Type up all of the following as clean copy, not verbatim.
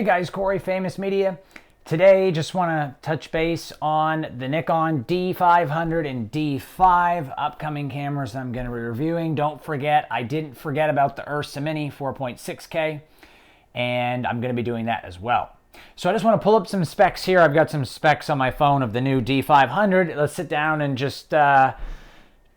Hey guys, Corey, Faymus Media. Today, just want to touch base on the Nikon D500 and D5 upcoming cameras that I'm going to be reviewing. Don't forget, I didn't forget about the Ursa Mini 4.6K, and I'm going to be doing that as well. So I just want to pull up some specs here. I've got some specs on my phone of the new D500. Let's sit down and just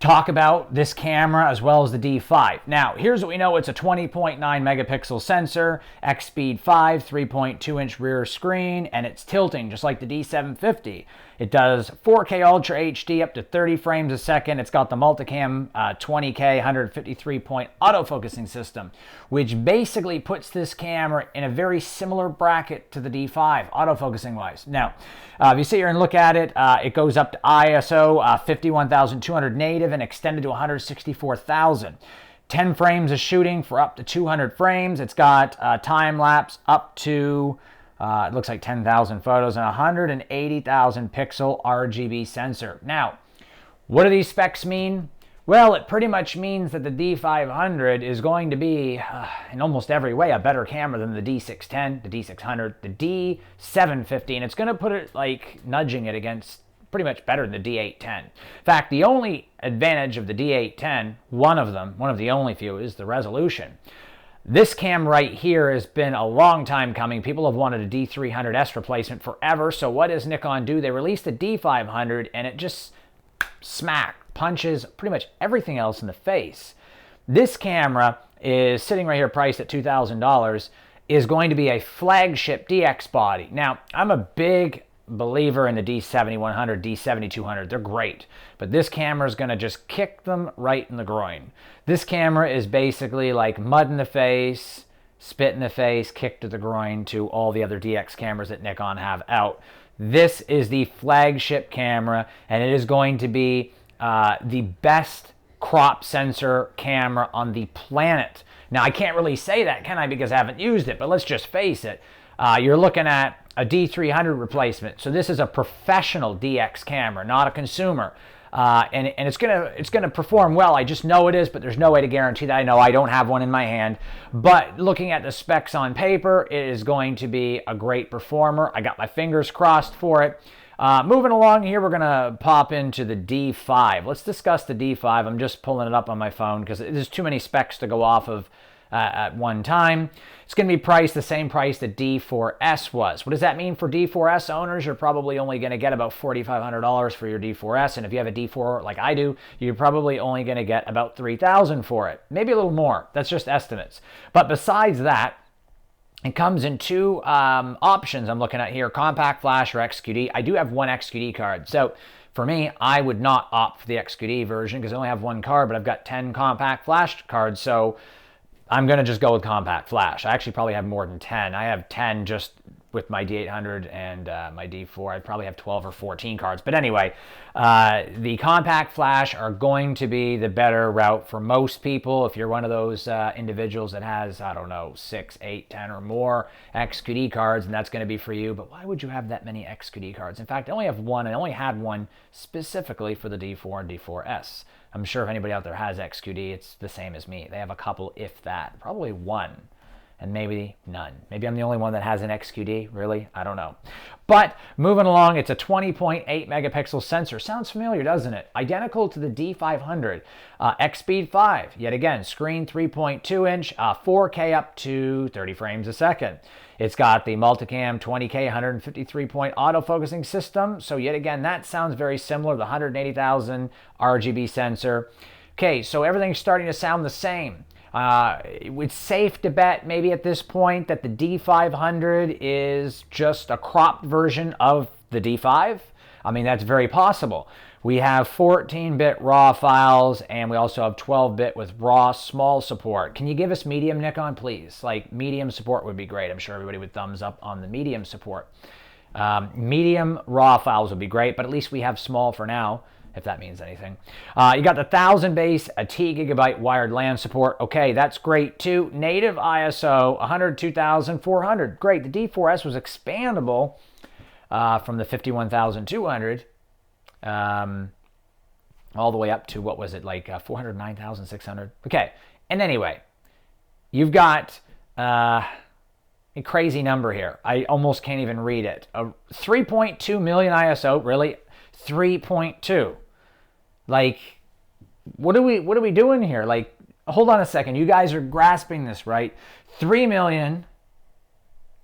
talk about this camera as well as the D5. Now, here's what we know. It's a 20.9 megapixel sensor, X-Speed 5, 3.2 inch rear screen, and it's tilting just like the D750. It does 4K Ultra HD up to 30 frames a second. It's got the multicam 20K 153 point autofocusing system, which basically puts this camera in a very similar bracket to the D5 autofocusing wise. Now, if you sit here and look at it, it goes up to ISO 51,200 native and extended to 164,000. 10 frames of shooting for up to 200 frames. It's got time lapse up to it looks like 10,000 photos and 180,000 pixel RGB sensor. Now, what do these specs mean? Well, it pretty much means that the D500 is going to be, in almost every way, a better camera than the D610, the D600, the D750, and it's going to put it like nudging it against pretty much better than the D810. In fact, the only advantage of the D810, one of the only few, is the resolution. This cam right here has been a long time coming. People have wanted a D300S replacement forever. So what does Nikon do? They released the D500 and it just punches pretty much everything else in the face. This camera is sitting right here priced at $2,000, is going to be a flagship DX body. Now, I'm a big believer in the D7100, D7200. They're great, but this camera is going to just kick them right in the groin. This camera is basically like mud in the face, spit in the face, kick to the groin to all the other DX cameras that Nikon have out. This is the flagship camera, and it is going to be the best crop sensor camera on the planet. Now, I can't really say that, can I, because I haven't used it, but let's just face it. You're looking at a D300 replacement. So this is a professional DX camera, not a consumer. And it's gonna perform well. I just know it is, but there's no way to guarantee that. I know I don't have one in my hand. But looking at the specs on paper, it is going to be a great performer. I got my fingers crossed for it. Moving along here, we're gonna pop into the D5. Let's discuss the D5. I'm just pulling it up on my phone because there's too many specs to go off of at one time. It's going to be priced the same price that D4S was. What does that mean for D4S owners? You're probably only going to get about $4,500 for your D4S, and if you have a D4 like I do, you're probably only going to get about $3,000 for it. Maybe a little more. That's just estimates. But besides that, it comes in two options I'm looking at here, compact flash or XQD. I do have one XQD card. So for me, I would not opt for the XQD version because I only have one card, but I've got 10 compact flash cards. So I'm going to just go with compact flash. I actually probably have more than 10. I have 10 just with my D800 and my D4. I probably have 12 or 14 cards. But anyway, the compact flash are going to be the better route for most people. If you're one of those individuals that has, I don't know, 6, 8, 10 or more XQD cards, and that's going to be for you. But why would you have that many XQD cards? In fact, I only have one. I only had one specifically for the D4 and D4S. I'm sure if anybody out there has XQD, it's the same as me. They have a couple, if that. Probably one, and maybe none. Maybe I'm the only one that has an XQD, really? I don't know. But moving along, it's a 20.8 megapixel sensor. Sounds familiar, doesn't it? Identical to the D500. X-Speed 5, yet again, screen 3.2 inch, 4K up to 30 frames a second. It's got the multicam 20K 153 point autofocusing system. So yet again, that sounds very similar. The 180,000 RGB sensor. Okay, so everything's starting to sound the same. It's safe to bet maybe at this point that the D500 is just a cropped version of the D5. I mean, that's very possible. We have 14-bit RAW files, and we also have 12-bit with RAW small support. Can you give us medium, Nikon, please? Like, medium support would be great. I'm sure everybody would thumbs up on the medium support. Medium RAW files would be great, but at least we have small for now, if that means anything. You got the 1000 base, a T gigabyte wired LAN support. Okay, that's great too. Native ISO 102,400. Great. The D4S was expandable from the 51,200 all the way up to, what was it, like 409,600. Okay, and anyway, you've got A crazy number here. I almost can't even read it. 3.2 million ISO, really? 3.2. Like, what are we doing here? Like, hold on a second. You guys are grasping this, right? 3,280,000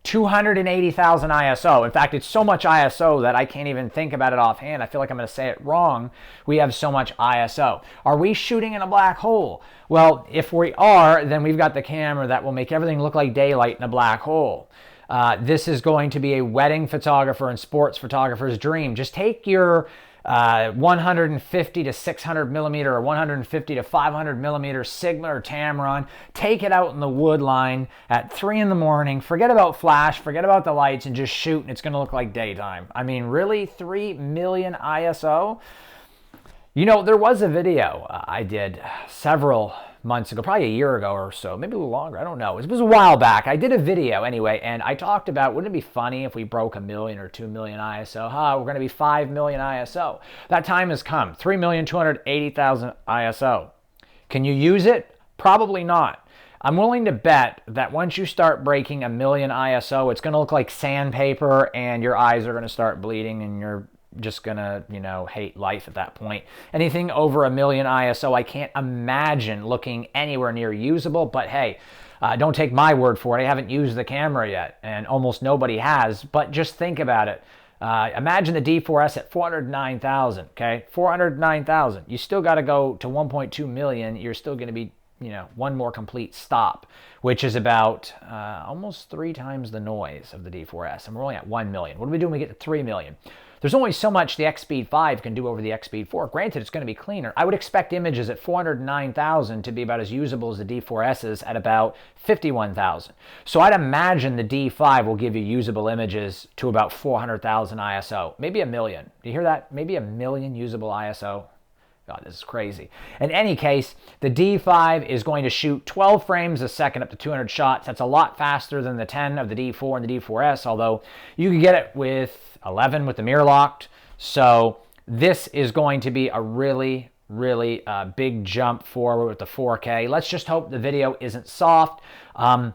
ISO. In fact, it's so much ISO that I can't even think about it offhand. I feel like I'm going to say it wrong. We have so much ISO. Are we shooting in a black hole? Well, if we are, then we've got the camera that will make everything look like daylight in a black hole. This is going to be a wedding photographer and sports photographer's dream. Just take your 150 to 600 millimeter or 150 to 500 millimeter Sigma or Tamron, take it out in the wood line at 3 in the morning, forget about flash, forget about the lights, and just shoot, and it's going to look like daytime. I mean, really? 3 million ISO? You know, there was a video I did several months ago, probably a year ago or so, maybe a little longer, I don't know. It was a while back. I did a video anyway, and I talked about, wouldn't it be funny if we broke 1 million or 2 million ISO? We're going to be 5 million ISO. That time has come, 3,280,000 ISO. Can you use it? Probably not. I'm willing to bet that once you start breaking 1 million ISO, it's going to look like sandpaper, and your eyes are going to start bleeding, and you're just gonna, hate life at that point. Anything over 1 million ISO, I can't imagine looking anywhere near usable, but hey, don't take my word for it. I haven't used the camera yet, and almost nobody has, but just think about it. Imagine the D4S at 409,000, okay? 409,000. You still got to go to 1.2 million. You're still going to be, one more complete stop, which is about almost 3 times the noise of the D4S. And we're only at 1 million. What do we do when we get to 3 million? There's only so much the X-Speed 5 can do over the X-Speed 4. Granted, it's going to be cleaner. I would expect images at 409,000 to be about as usable as the D4S's at about 51,000. So I'd imagine the D5 will give you usable images to about 400,000 ISO. Maybe 1 million. Do you hear that? Maybe 1 million usable ISO. God, this is crazy. In any case, the D5 is going to shoot 12 frames a second up to 200 shots. That's a lot faster than the 10 of the D4 and the D4S, although you can get it with 11 with the mirror locked. So this is going to be a really big jump forward with the 4K. Let's just hope the video isn't soft. I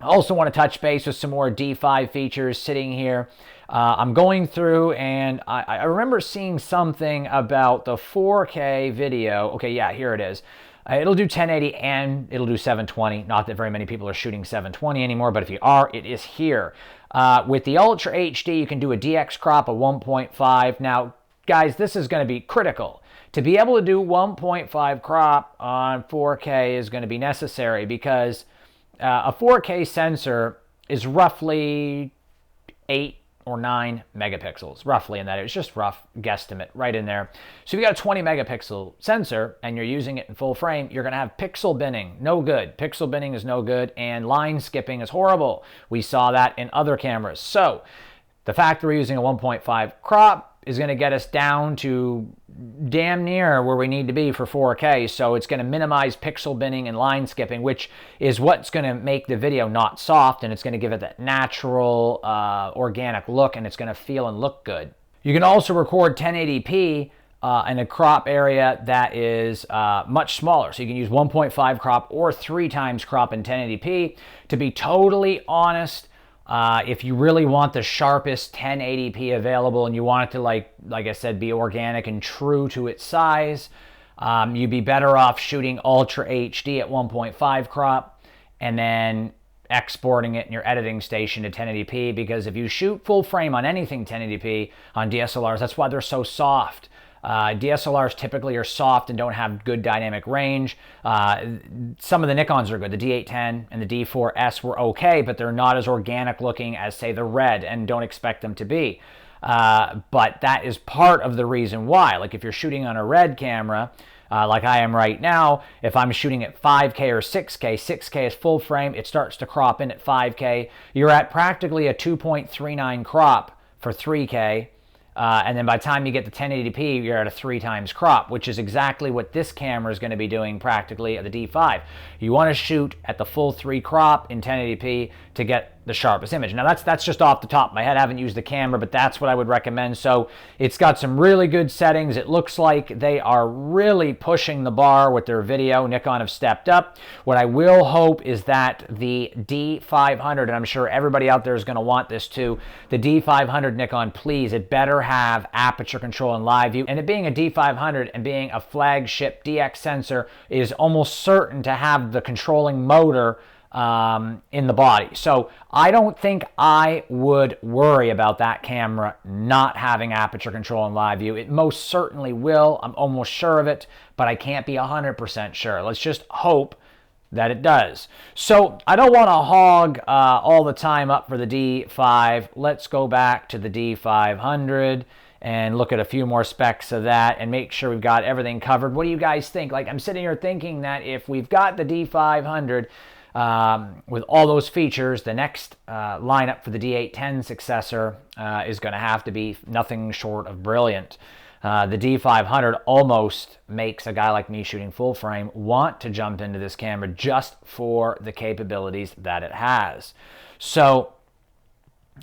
also want to touch base with some more D5 features sitting here. I'm going through, and I remember seeing something about the 4K video. Okay, yeah, here it is. It'll do 1080 and it'll do 720. Not that very many people are shooting 720 anymore, but if you are, it is here. With the Ultra HD, you can do a DX crop of 1.5. Now, guys, this is going to be critical. To be able to do 1.5 crop on 4K is going to be necessary because a 4K sensor is roughly 8 or 9 megapixels, roughly in that. It's just rough guesstimate right in there. So if you got a 20 megapixel sensor and you're using it in full frame, you're gonna have pixel binning. No good. Pixel binning is no good, and line skipping is horrible. We saw that in other cameras. So the fact that we're using a 1.5 crop is going to get us down to damn near where we need to be for 4K. So it's going to minimize pixel binning and line skipping, which is what's going to make the video not soft, and it's going to give it that natural, organic look, and it's going to feel and look good. You can also record 1080p in a crop area that is much smaller. So you can use 1.5 crop or 3 times crop in 1080p. To be totally honest, if you really want the sharpest 1080p available and you want it to, like I said, be organic and true to its size, you'd be better off shooting Ultra HD at 1.5 crop and then exporting it in your editing station to 1080p, because if you shoot full frame on anything 1080p on DSLRs, that's why they're so soft. DSLRs typically are soft and don't have good dynamic range. Some of the Nikons are good. The D810 and the D4S were okay, but they're not as organic looking as, say, the Red, and don't expect them to be. But that is part of the reason why. Like if you're shooting on a Red camera, like I am right now, if I'm shooting at 5K or 6K, 6K is full frame, it starts to crop in at 5K. You're at practically a 2.39 crop for 3K. And then by the time you get to 1080p, you're at a 3 times crop, which is exactly what this camera is going to be doing practically at the D5. You want to shoot at the full 3 crop in 1080p to get the sharpest image. Now that's just off the top of my head. I haven't used the camera, but that's what I would recommend. So it's got some really good settings. It looks like they are really pushing the bar with their video. Nikon have stepped up. What I will hope is that the D500, and I'm sure everybody out there is going to want this too, the D500 Nikon, please, it better have aperture control and live view. And it being a D500 and being a flagship DX sensor is almost certain to have the controlling motor in the body. So I don't think I would worry about that camera not having aperture control and live view. It most certainly will. I'm almost sure of it, but I can't be 100% sure. Let's just hope that it does. So I don't want to hog all the time up for the D5. Let's go back to the D500 and look at a few more specs of that and make sure we've got everything covered. What do you guys think? Like, I'm sitting here thinking that if we've got the D500 with all those features, the next lineup for the D810 successor is going to have to be nothing short of brilliant. The D500 almost makes a guy like me shooting full frame want to jump into this camera just for the capabilities that it has. So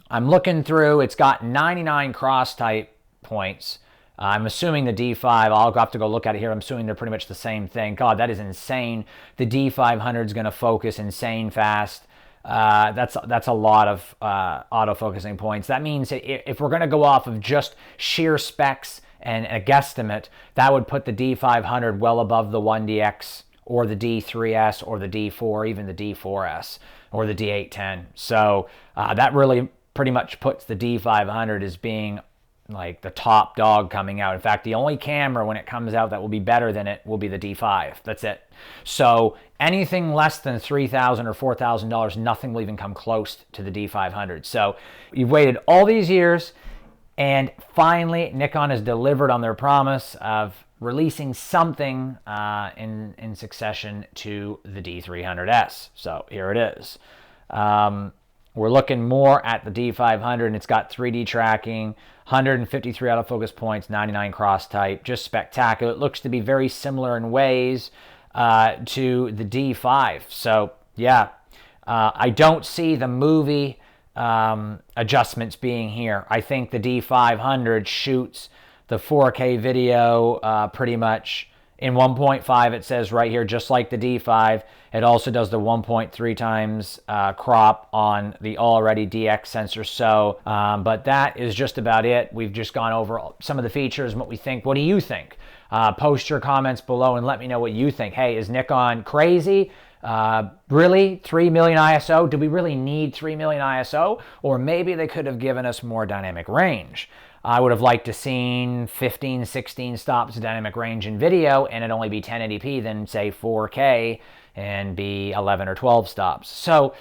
I'm looking through, it's got 99 cross type points. I'm assuming the D5, I'll have to go look at it here. I'm assuming they're pretty much the same thing. God, that is insane. The D500 is going to focus insane fast. That's a lot of autofocusing points. That means if we're going to go off of just sheer specs and a guesstimate, that would put the D500 well above the 1DX or the D3S or the D4, even the D4S or the D810. So that really pretty much puts the D500 as being like the top dog coming out. In fact, the only camera when it comes out that will be better than it will be the D5. That's it. So anything less than $3,000 or $4,000, nothing will even come close to the D500. So you've waited all these years, and finally Nikon has delivered on their promise of releasing something in succession to the D300S. So here it is. We're looking more at the D500, and it's got 3D tracking, 153 autofocus points, 99 cross type, just spectacular. It looks to be very similar in ways to the D5. So yeah, I don't see the movie adjustments being here. I think the D500 shoots the 4K video pretty much in 1.5, it says right here, just like the D5. It also does the 1.3 times crop on the already DX sensor. So, but that is just about it. We've just gone over some of the features and what we think. What do you think? Post your comments below and let me know what you think. Hey, is Nikon crazy? Really? 3 million ISO? Do we really need 3 million ISO? Or maybe they could have given us more dynamic range. I would have liked to seen 15, 16 stops of dynamic range in video and it only be 1080p than say 4K and be 11 or 12 stops. So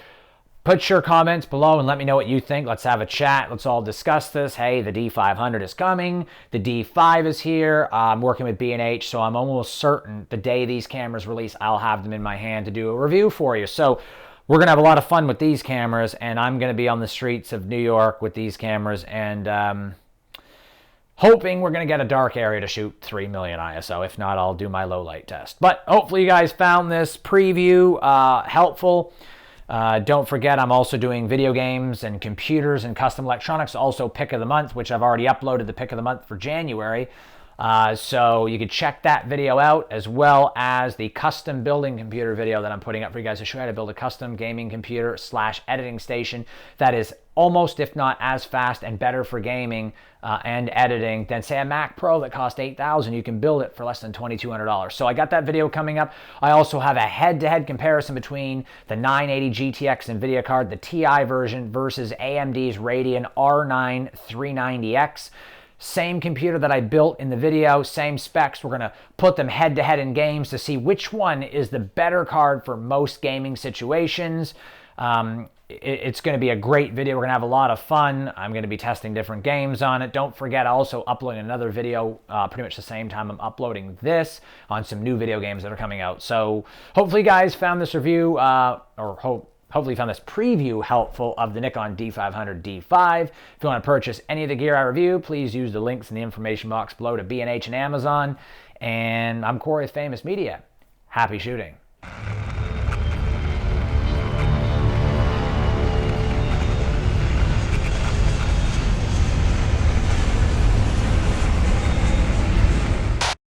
put your comments below and let me know what you think. Let's have a chat. Let's all discuss this. Hey, the D500 is coming. The D5 is here. I'm working with B&H, so I'm almost certain the day these cameras release, I'll have them in my hand to do a review for you. So we're going to have a lot of fun with these cameras, and I'm going to be on the streets of New York with these cameras, and hoping we're going to get a dark area to shoot 3 million ISO. If not, I'll do my low light test. But hopefully you guys found this preview helpful. Don't forget, I'm also doing video games and computers and custom electronics, also pick of the month, which I've already uploaded the pick of the month for January. So you could check that video out, as well as the custom building computer video that I'm putting up for you guys to show you how to build a custom gaming computer / editing station that is almost, if not as fast and better for gaming and editing than say a Mac Pro that cost $8,000. You can build it for less than $2,200. So I got that video coming up. I also have a head-to-head comparison between the 980 GTX NVIDIA card, the TI version, versus AMD's Radeon R9 390X. Same computer that I built in the video, same specs. We're going to put them head-to-head in games to see which one is the better card for most gaming situations. It's going to be a great video. We're going to have a lot of fun. I'm going to be testing different games on it. Don't forget, also uploading another video pretty much the same time I'm uploading this on some new video games that are coming out. So hopefully you guys found this review, hopefully you found this preview helpful of the Nikon D500 D5. If you want to purchase any of the gear I review, please use the links in the information box below to B&H and Amazon. And I'm Corey with Faymus Media. Happy shooting.